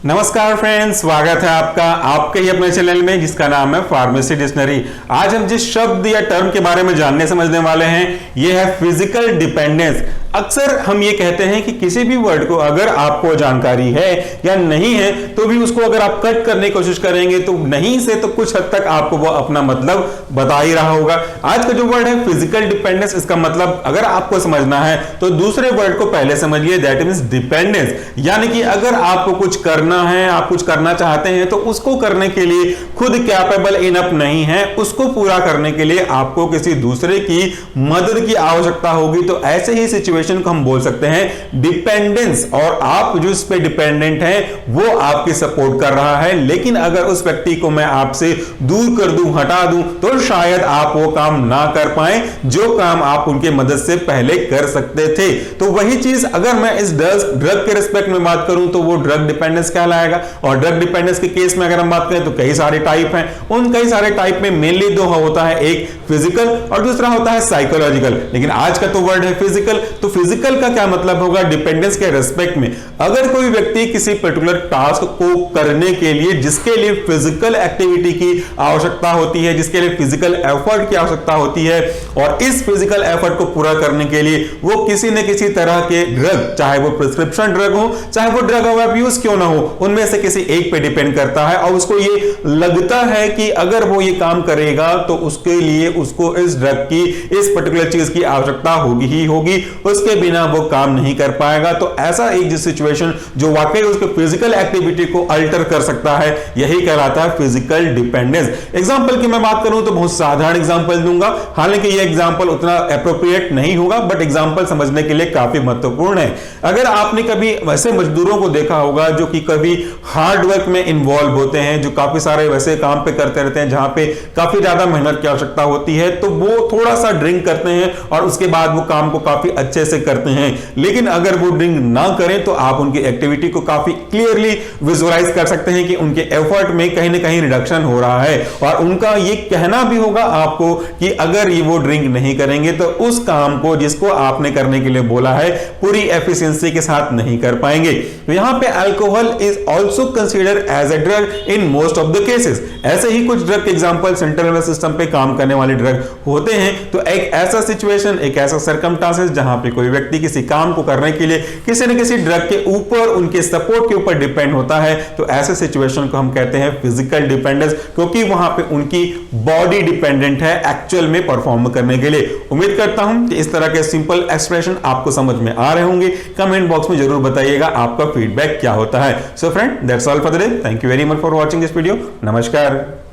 नमस्कार फ्रेंड्स, स्वागत है आपका आपके ही अपने चैनल में जिसका नाम है फार्मेसी डिक्शनरी। आज हम जिस शब्द या टर्म के बारे में जानने समझने वाले हैं ये है फिजिकल डिपेंडेंस। अक्सर हम ये कहते हैं कि किसी भी वर्ड को अगर आपको जानकारी है या नहीं है तो भी उसको अगर आप कट करने की कोशिश करेंगे तो नहीं से तो कुछ हद तक आपको वो अपना मतलब बता ही रहा होगा। आज का जो वर्ड है फिजिकल डिपेंडेंस, इसका मतलब अगर आपको समझना है तो दूसरे वर्ड को पहले समझिए, दैट मींस डिपेंडेंस। यानी कि अगर आपको कुछ करना है, आप कुछ करना चाहते हैं तो उसको करने के लिए खुद कैपेबल इनफ नहीं है, उसको पूरा करने के लिए आपको किसी दूसरे की मदद की आवश्यकता होगी। तो ऐसे ही सिचुएशन को हम बोल सकते हैं डिपेंडेंस, और आप जो इस पे डिपेंडेंट हैं वो आपकी सपोर्ट कर रहा है, लेकिन अगर उस व्यक्ति को मैं आपसे दूर कर दूं, हटा दूं, तो शायद आप वो काम ना कर पाए जो काम आप उनके मदद से पहले कर सकते थे। तो वही चीज अगर मैं इस ड्रग के रिस्पेक्ट में बात करूं तो वो ड्रग डिपेंडेंस कहलाएगा। और ड्रग डिपेंडेंस के केस में अगर हम बात करें तो कई सारे टाइप हैं। उन कई सारे टाइप में मेनली दो होता है, एक फिजिकल और दूसरा होता है साइकोलॉजिकल। लेकिन आज का तो वर्ड है फिजिकल। तो फिजिकल का क्या मतलब होगा डिपेंडेंस के रिस्पेक्ट में? अगर कोई व्यक्ति किसी पर्टिकुलर टास्क को करने के लिए जिसके लिए फिजिकल एक्टिविटी की आवश्यकता होती है, जिसके लिए फिजिकल एफर्ट की आवश्यकता होती है, और इस फिजिकल एफर्ट को पूरा करने के लिए वो किसी न किसी तरह के ड्रग, चाहे वो प्रिस्क्रिप्शन ड्रग हो, चाहे वो ड्रग ऑफ अब्यूज क्यों ना हो, उनमें से किसी एक पे डिपेंड करता है। और उसको ये लगता है कि अगर वो ये काम करेगा तो उसके लिए उसको इस ड्रग की, इस पर्टिकुलर चीज की आवश्यकता होगी ही होगी, उसके बिना वो काम नहीं कर पाएगा। तो ऐसा एक सिचुएशन जो वाकई उसके फिजिकल एक्टिविटी को अल्टर कर सकता है, यही कहलाता है फिजिकल डिपेंडेंस। एग्जांपल की मैं बात करूं तो बहुत साधारण एग्जांपल दूंगा, हालांकि ये एग्जांपल उतना एप्रोप्रिएट नहीं होगा, बट एग्जांपल समझने के लिए काफी महत्वपूर्ण है। अगर आपने कभी वैसे मजदूरों को देखा होगा जो कि कभी हार्ड वर्क में इन्वॉल्व होते हैं, जो काफी सारे वैसे काम पे करते रहते हैं जहां पे काफी ज्यादा मेहनत की आवश्यकता होती है, तो वो थोड़ा सा ड्रिंक करते हैं और उसके बाद वो काम को काफी अच्छे से करते हैं। लेकिन अगर वो ड्रिंक ना करें तो आप उनकी एक्टिविटी को काफी क्लियरली विजुअलाइज कर सकते हैं कि उनके एफर्ट में कहीं ना कहीं रिडक्शन हो रहा है, और उनका ये कहना भी होगा आपको कि अगर ये वो ड्रिंक नहीं करेंगे तो उस काम को जिसको आपने करने के लिए बोला है पूरी एफिशिएंसी के साथ नहीं कर पाएंगे। तो यहां पे alcohol is also considered as a drug in most of the cases. ऐसे ही कुछ drug example central nervous system पे काम करने वाले ड्रग होते हैं। तो एक ऐसा सिचुएशन, एक ऐसा सर्कमस्टांसेस जहां पे कोई व्यक्ति किसी काम को करने के लिए किसी न किसी ड्रग के ऊपर, उनके सपोर्ट के ऊपर डिपेंड होता है, तो ऐसे सिचुएशन को हम कहते हैं फिजिकल डिपेंडेंस, क्योंकि वहां पे उनकी बॉडी डिपेंडेंट है एक्चुअल में परफॉर्म करने के लिए। उम्मीद करता हूं कि इस तरह के सिंपल एक्सप्रेशन आपको समझ में आ रहे होंगे। कमेंट बॉक्स में जरूर बताइएगा आपका फीडबैक क्या होता है। So friend, that's all for the day. Thank you very much for watching this video. नमस्कार।